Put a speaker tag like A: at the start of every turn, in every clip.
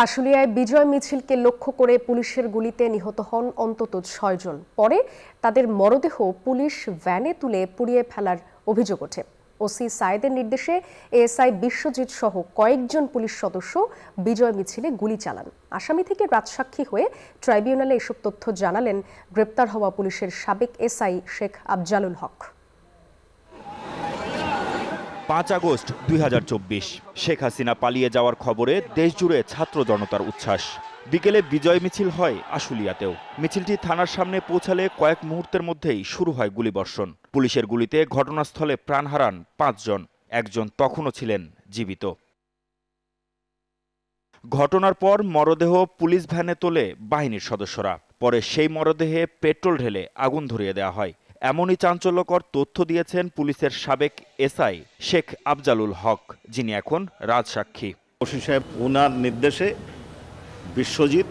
A: আশুলিয়ায় বিজয় মিছিলকে লক্ষ্য করে পুলিশের গুলিতে নিহত হন অন্তত ৬ জন। পরে তাদের মরদেহ পুলিশ ভ্যানে তুলে পুড়িয়ে ফেলার অভিযোগ ওঠে। ওসি সায়েদের নির্দেশে এএসআই বিশ্বজিৎ সহ কয়েকজন পুলিশ সদস্য বিজয় মিছিলে গুলি চালান। আসামি থেকে রাজসাক্ষী হয়ে ট্রাইব্যুনালে এসব তথ্য জানালেন গ্রেপ্তার হওয়া পুলিশের সাবেক এসআই শেখ আফজালুল হক।
B: ৫ আগস্ট ২০২৪ শেখ হাসিনা পালিয়ে যাওয়ার খবরে দেশজুড়ে ছাত্র জনতার উচ্ছ্বাস। বিকেলে বিজয় মিছিল হয় আশুলিয়াতেও। মিছিলটি থানার সামনে পৌঁছালে কয়েক মুহূর্তের মধ্যেই শুরু হয় গুলিবর্ষণ। পুলিশের গুলিতে ঘটনাস্থলে প্রাণ হারান ৫ জন, একজন তখনও ছিলেন জীবিত। ঘটনার পর মরদেহ পুলিশ ভ্যানে তোলে বাহিনীর সদস্যরা। পরে সেই মরদেহে পেট্রোল ঢেলে আগুন ধরিয়ে দেওয়া হয়। এমনই চাঞ্চল্যকর তথ্য দিয়েছেন পুলিশের সাবেক এসআই শেখ আফজালুল হক, যিনি এখন রাজসাক্ষী।
C: ওসি সাহেব ওনার নির্দেশে বিশ্বজিৎ,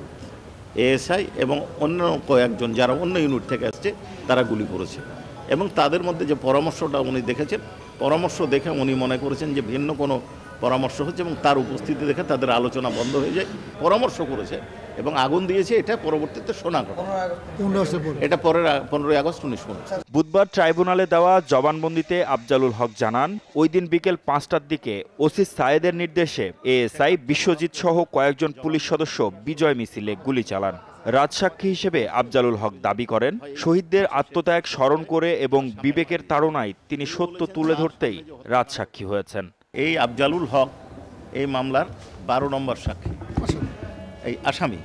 C: এএসআই এবং অন্য কয়েকজন যারা অন্য ইউনিট থেকে আসছে তারা গুলি করেছে এবং তাদের মধ্যে যে পরামর্শটা উনি দেখেছেন, পরামর্শ দেখে উনি মনে করেছেন যে ভিন্ন কোনো পরামর্শ হচ্ছে এবং তার উপস্থিতি দেখে তাদের আলোচনা বন্ধ হয়ে যায়। পরামর্শ করেছে এবং আগুন দিয়েছে, এটা পরবর্তীতে শোনা গেল। এটা পরের 15 আগস্ট 1950।
B: বুধবার ট্রাইব্যুনালে দেওয়া জবানবন্দিতে আফজালুল হক জানান, ওই দিন বিকেল 5টার দিকে ওসি সায়েদের নির্দেশে এএসআই বিশ্বজিৎ সহ কয়েকজন পুলিশ সদস্য বিজয় মিছিলে গুলি চালান। রাজসাক্ষী হিসেবে আফজালুল হক দাবি করেন, শহীদদের আত্মত্যাগ স্মরণ করে এবং বিবেকের তাড়নায় তিনি সত্য তুলে ধরতেই রাজসাক্ষী হয়েছেন।
C: এই আফজালুল হক এই মামলার 12 নম্বর সাক্ষী, এই আসামি,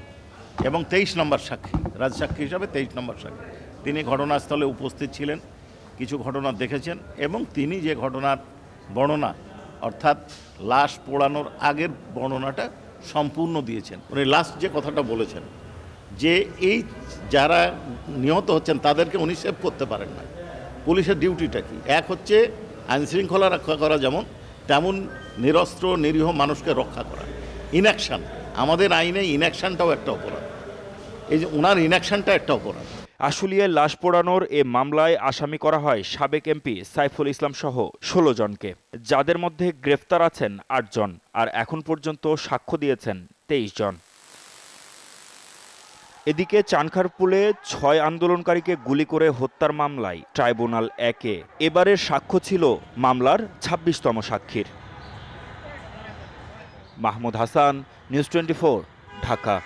C: এবং 23 নম্বর সাক্ষী, রাজসাক্ষী হিসাবে 23 নম্বর সাক্ষী। তিনি ঘটনাস্থলে উপস্থিত ছিলেন, কিছু ঘটনা দেখেছেন এবং তিনি যে ঘটনার বর্ণনা, অর্থাৎ লাশ পোড়ানোর আগের বর্ণনাটা সম্পূর্ণ দিয়েছেন। উনি লাস্ট যে কথাটা বলেছেন যে এই যারা নিহত হচ্ছেন তাদেরকে উনি সেভ করতে পারেন না। পুলিশের ডিউটিটা কি? এক হচ্ছে আইনশৃঙ্খলা রক্ষা করা, যেমন তেমন নিরস্ত্র নিরীহ মানুষকে রক্ষা করা। ইনঅ্যাকশন, আমাদের আইনে ইনঅ্যাকশনটাও একটা অপরাধ। এই যে ওনার ইনঅ্যাকশনটা একটা অপরাধ।
B: আশুলিয়ায় লাশ পোড়ানোর এ মামলায় আসামি করা হয় সাবেক এমপি সাইফুল ইসলাম সহ 16 জনকে, যাদের মধ্যে গ্রেফতার আছেন 8 জন আর এখন পর্যন্ত সাক্ষ্য দিয়েছেন 23 জন। এদিকে চানখারপুলে 6 আন্দোলনকারীকে গুলি করে হত্যার মামলায় ট্রাইব্যুনাল 1-এ এবারের সাক্ষ্য ছিল মামলার 26তম সাক্ষীর। মাহমুদ হাসান, নিউজ 24, ঢাকা।